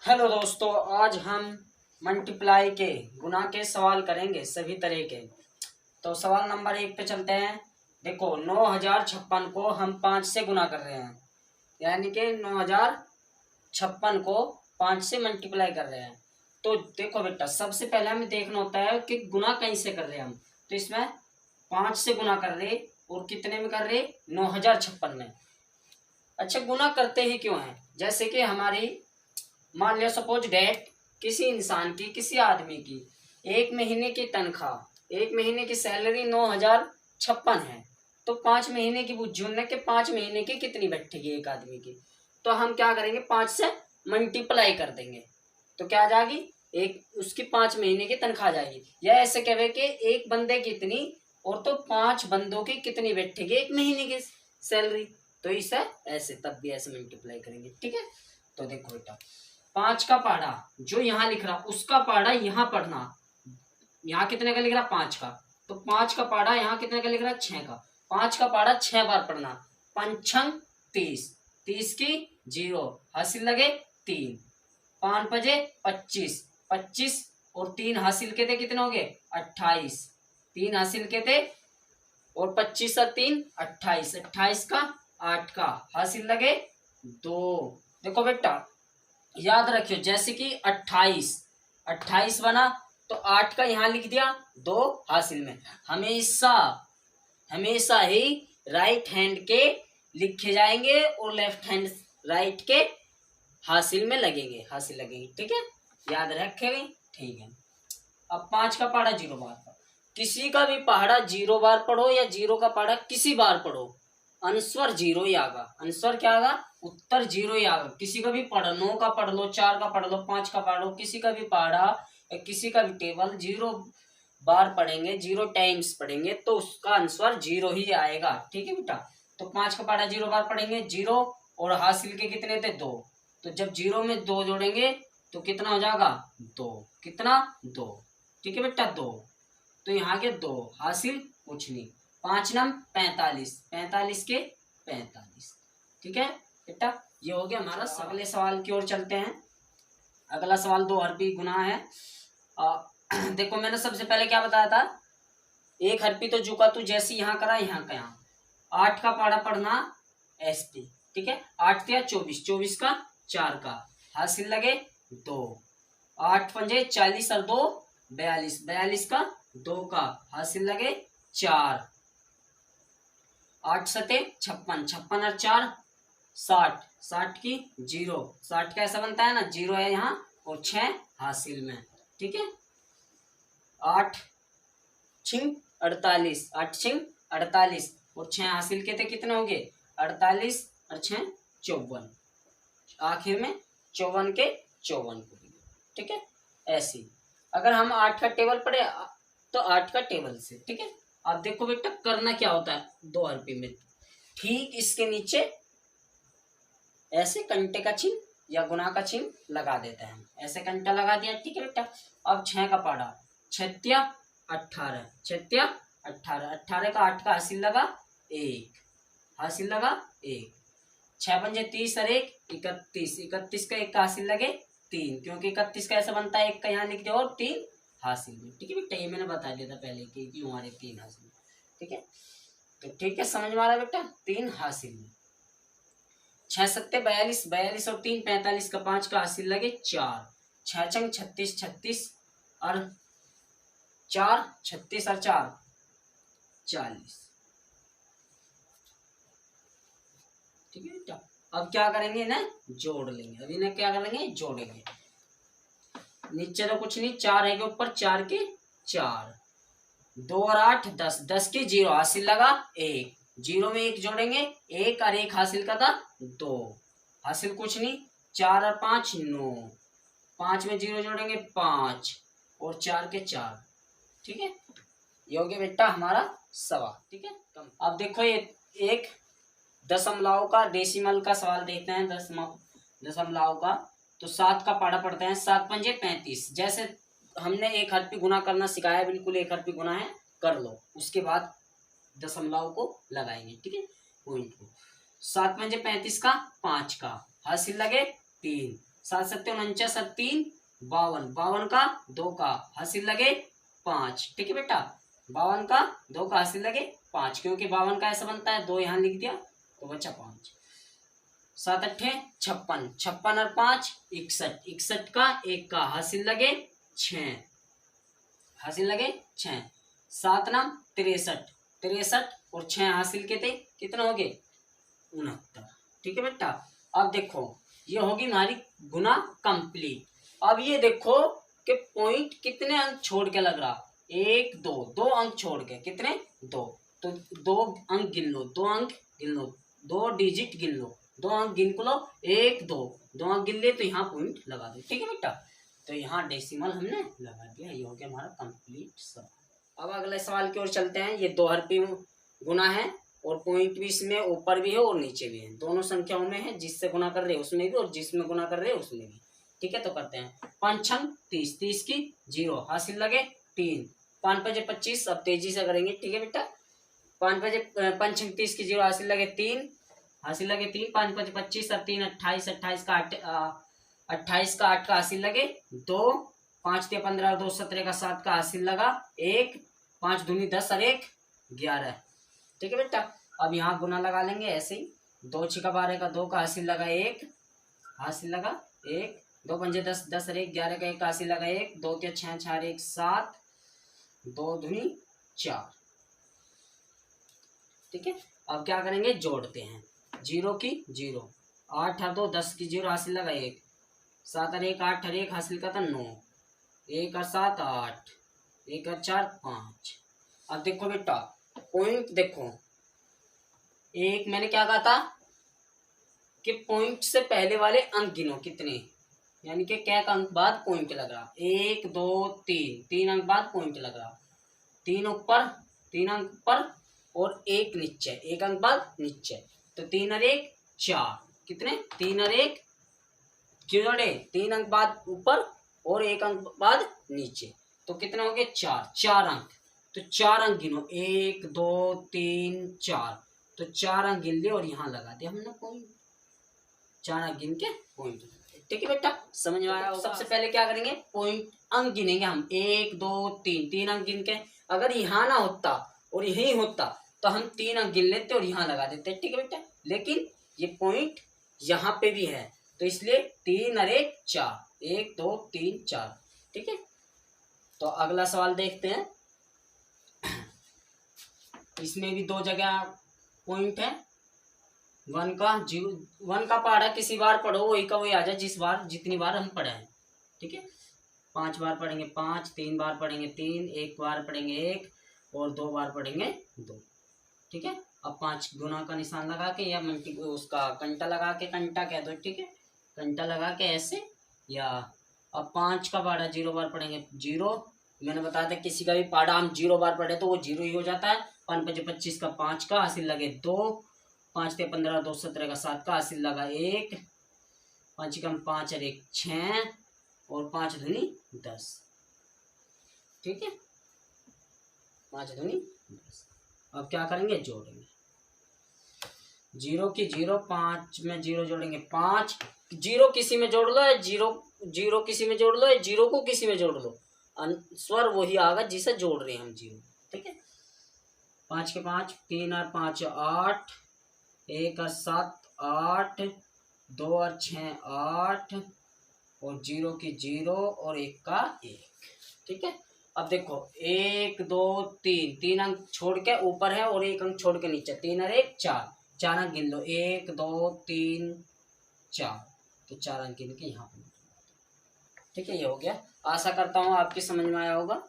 Hello दोस्तों, आज हम मल्टीप्लाई के गुना के सवाल करेंगे सभी तरह के। तो सवाल नंबर 1 पे चलते हैं। देखो, 9056 को हम 5 से गुना कर रहे हैं, यानी कि 9056 को 5 से मल्टीप्लाई कर रहे हैं। तो देखो बेटा, सबसे पहले हमें देखना होता है कि गुना कैसे कर रहे हैं हम। तो इसमें 5 से गुना कर रहे और कितने में कर रहे, 9056 में। अच्छा, गुना करते ही क्यों है? जैसे कि हमारी मान लिया सपोज डेट, किसी इंसान की, किसी आदमी की एक महीने की तनख्वाह, एक महीने की सैलरी 9056 है। तो 5 महीने की बुझुन के 5 महीने की कितनी बैठेगी एक आदमी की? तो हम क्या करेंगे, 5 से मल्टीप्लाई कर देंगे। तो क्या आ जाएगी, एक उसकी 5 महीने की तनख्वाह आ जाएगी। या ऐसे कहे कि एक बंदे की इतनी, और तो 5 बंदों की कितनी बैठेगी एक महीने की सैलरी। तो इसे ऐसे तब भी ऐसे मल्टीप्लाई करेंगे, ठीक है। तो देखो बेटा, 5 का पहाड़ा जो यहाँ लिख रहा, उसका पहाड़ा यहाँ पढ़ना। यहाँ कितने का लिख रहा, 5 का। तो 5 का पहाड़ा यहाँ कितने का लिख रहा, 6 का। 5 का पहाड़ा 6 बार पढ़ना। 5 30, 30 की 0 हासिल लगे 3, 5 बजे 25, 25 और 3 हासिल के थे, कितने हो गए 28। 3 हासिल के थे और 25 और 3 28, 28 का 8 का हासिल लगे 2। देखो बेटा, याद रखियो, जैसे कि 28 बना तो 8 का यहाँ लिख दिया 2 हासिल में। हमेशा हमेशा ही राइट हैंड के लिखे जाएंगे और लेफ्ट हैंड राइट के हासिल में लगेंगे, हासिल लगेंगे, ठीक है, याद रखेंगे, ठीक है। अब 5 का पहाड़ा 0 बार पढ़ो। किसी का भी पहाड़ा 0 बार पढ़ो या 0 का पहाड़ा किसी बार पढ़ो, अनुस्वर 0 ही आगा। अनुस्वर क्या आगा, उत्तर 0 ही आगा। किसी का भी पढ़ो, 9 का पढ़ लो, 4 का पढ़ लो, 5 का पढ़ लो, किसी का भी पहाड़ा या किसी का भी टेबल 0 बार पढ़ेंगे, 0 टाइम्स पढ़ेंगे, तो उसका अनुस्वर 0 ही आएगा, ठीक है बेटा। तो 5 का पहाड़ा 0 बार पढ़ेंगे, 0 और हासिल के कितने थे 2। तो जब 0 में 2 जोड़ेंगे तो कितना हो जाएगा 2, कितना 2, ठीक है बेटा 2। तो यहाँ के 2 हासिल कुछ नहीं। 5 नम 45, 45 के 45, ठीक है बेटा। ये हो गया हमारा। अगले सवाल की ओर चलते हैं। अगला सवाल 2 हरपी गुना है। देखो, मैंने सबसे पहले क्या बताया था, एक हरपी तो झुका तू जैसी यहाँ करा यहाँ का यहाँ। 8 का पहाड़ा पढ़ना ST, ठीक है। 8 या 24, 24 का 4 का हासिल लगे 2। 8 पंजे 40 और 2 42, 42 का 2 का हासिल लगे 4। 8 सते 56, 56 और 4 60, 60 की 0, 60 का ऐसा बनता है ना, 0 है यहाँ और 6 हासिल में, ठीक है। 8 छिंग 48, 8 छिंग 48 और 6 हासिल के थे, कितने हो गए 48 और 6 54, आखिर में 54 के 54 को, ठीक है। ऐसी अगर हम 8 का टेबल पढ़े तो 8 का टेबल से, ठीक है। अब देखो बेटा, करना क्या होता है 2 हरपी में, ठीक इसके नीचे ऐसे कंटे का चिन्ह या गुना का चिन्ह लगा देते हैं। ऐसे कंटा लगा दिया, ठीक है बेटा। अब 6 का पहाड़ा 6 18, 6 18, 18 का 8 का हासिल लगा 1, हासिल लगा 1। 6 पंजे 30 और 1 31, 31 का 1 का हासिल लगे 3, क्योंकि 31 का ऐसा बनता है, 1 का यहाँ लिख दिया और 3 हासिल में, ठीक है बेटा। ये मैंने बता दिया था पहले कि क्यों हमारे 3 हासिल, ठीक है। तो ठीक है, समझ में आ रहा है बेटा, 3 हासिल में। 6 सत्ते 42, 42 और 3 45 का 5 का हासिल लगे 4। 6 चंग 36, 36 और 4 36 और 4 40, ठीक है बेटा। अब क्या करेंगे ना, जोड़ लेंगे। अभी ना क्या करेंगे, जोड़ेंगे। नीचे तो कुछ नहीं, 4 है के ऊपर 4 के 4, 2 और 8 10, 10 की 0 हासिल लगा 1, 0 में 1 जोड़ेंगे, 1 और 1 हासिल का था 2, हासिल कुछ नहीं। 4 और 5 9, 5 में 0 जोड़ेंगे 5 और 4 के 4, ठीक है। ये हो गया बेटा हमारा सवाल, ठीक है। अब देखो, ये एक दशमलव का, डेसिमल का सवाल देखते हैं। दशमलव का तो 7 का पहाड़ा पढ़ते हैं। 7 पंजे 35, जैसे हमने एक हरपी गुना करना सिखाया, बिल्कुल एक हरपी गुना है, कर लो, उसके बाद दशमलव को लगाएंगे, ठीक है, पॉइंट को। 7 पंजे 35 का 5 का हासिल लगे 3, 7 सत्ते 49 और 3 52, 52 का 2 का हासिल लगे 5। ठीक है बेटा, 52 का 2 का हासिल लगे 5, क्योंकि 52 का ऐसा बनता है 2 यहाँ लिख दिया तो बचा 5। 7 अट्ठे 56, 56 और 5 61, 61 का 1 का हासिल लगे 6, हासिल लगे 6। 7 नाम 63, 63 और 6 हासिल के थे, कितना हो गए 69। ठीक है बेटा, अब देखो ये होगी हमारी गुना कंप्लीट। अब ये देखो कि पॉइंट कितने अंक छोड़ के लग रहा, 1 2 2 अंक छोड़ के, कितने 2, तो 2 अंक गिन लो, 2 अंक गिन लो, 2 डिजिट गिन लो, 2 अंक गिन को लो, 1 2 2 अंक गिन ले तो यहाँ पॉइंट लगा दो। ठीक है बेटा, तो यहाँ डेसिमल हमने लगा दिया, ये हो गया हमारा कंप्लीट सवाल। अब अगले सवाल की ओर चलते हैं। ये 2 हरफी गुना है और पॉइंट भी इसमें ऊपर भी है और नीचे भी है, दोनों संख्याओं में है, जिससे गुना कर रहे हैं उसमें भी और जिसमें गुना कर रहे हैं उसमें भी। ठीक है, तो करते हैं। 5 छंग 30, 30 की 0 हासिल लगे 3, 5 5 25। अब तेजी से करेंगे। ठीक है बेटा, 5 छंग 30 की 0 हासिल लगे 3, हासिल लगे 3, 5 5 25 और 3 28, 28 का 8 का हासिल लगे 2, 5 3 15 2 17 का 7 का हासिल लगा 1, 5 दूनी 10 और 1 11। ठीक है बेटा, अब यहाँ गुना लगा लेंगे ऐसे ही। 2 6 12 का 2 का हासिल लगा 1, हासिल लगा 1, 2 पंजे 10 10 और 1 11 का 1 हासिल लगा 1, 2 के 6 4 1 7, 2 दूनी 4। ठीक है, अब क्या करेंगे, जोड़ते हैं। 0 की 0, 8 और 2 10 की 0 हासिल लगा 1, 7 और 1 8 और 1 हासिल का था 9, 1 और 7 8, 1 और 4 5। अब देखो बेटा पॉइंट देखो, एक मैंने क्या कहा था कि पॉइंट से पहले वाले अंक गिनो कितने, यानी कि क्या अंक बाद पॉइंट लग रहा, 1 2 3, 3 अंक बाद पॉइंट लग रहा, 3 ऊपर 3 अंक ऊपर और 1 नीचे, 1 अंक बाद नीचे, तो 3 और 1 4, कितने 3 और 1 जोड़े, 3 अंक बाद ऊपर और 1 अंक बाद नीचे, तो कितने हो गए 4, 4 अंक। तो 4 अंक गिनो, 1 2 3 4, तो 4 अंक गिन लिए और यहाँ लगा दिया हमने पॉइंट, 4 अंक गिन के पॉइंट। ठीक है बेटा, समझ में आया? सबसे पहले क्या करेंगे, पॉइंट अंक गिनेंगे हम, 1 2 3, 3 अंक गिन के। अगर यहाँ ना होता और यही होता तो हम 3 अंक गिन लेते और यहाँ लगा देते। ठीक है बेटा, लेकिन ये पॉइंट यहाँ पे भी है तो इसलिए 3 और 1 4, 1 2 3 4। ठीक है, तो अगला सवाल देखते हैं। इसमें भी 2 जगह पॉइंट है। 1 का 0, 1 का पढ़ा किसी बार पढ़ो, वही का वही आ जाए जितनी बार हम पढ़े हैं। ठीक है, 5 बार पढ़ेंगे 5, 3 बार पढ़ेंगे 3, 1 बार पढ़ेंगे 1 और 2 बार पढ़ेंगे 2। ठीक है, अब 5 गुना का निशान लगा के या उसका कंटा लगा के, कंटा कह दो। ठीक है, कंटा लगा के ऐसे, या अब 5 का पढ़ा 0 बार पढ़ेंगे 0। मैंने बताया था किसी का भी पढ़ा हम 0 बार पढ़े तो वो 0 ही हो जाता है। 5 5 25 का 5 का हासिल लगे 2, 5 3 15 2 17 का 7 का हासिल लगा 1, 5 कम 5 और 1 6 और 5 दूनी 10। ठीक है, 5 दूनी 10। अब क्या करेंगे, जोड़ेंगे। 0 की 0, 5 में 0 जोड़ेंगे 5, 0 किसी में जोड़ लो, 0 किसी में जोड़ लो, 0 को किसी में जोड़ लो, स्वर वही आगा जिसे जोड़ रहे हैं हम 0। ठीक है, 5 के 5, 3 और 5 8, 1 और 7 8, 2 और 6 8 और 0 की 0 और 1 का 1। ठीक है, अब देखो 1 2 3, 3 अंक छोड़ के ऊपर है और 1 अंक छोड़ के नीचे, 3 और 1 4, 4 अंक गिन लो, 1 2 3 4, तो 4 अंक गिन के यहाँ पर। ठीक है, ये हो गया। आशा करता हूँ आपकी समझ में आया होगा।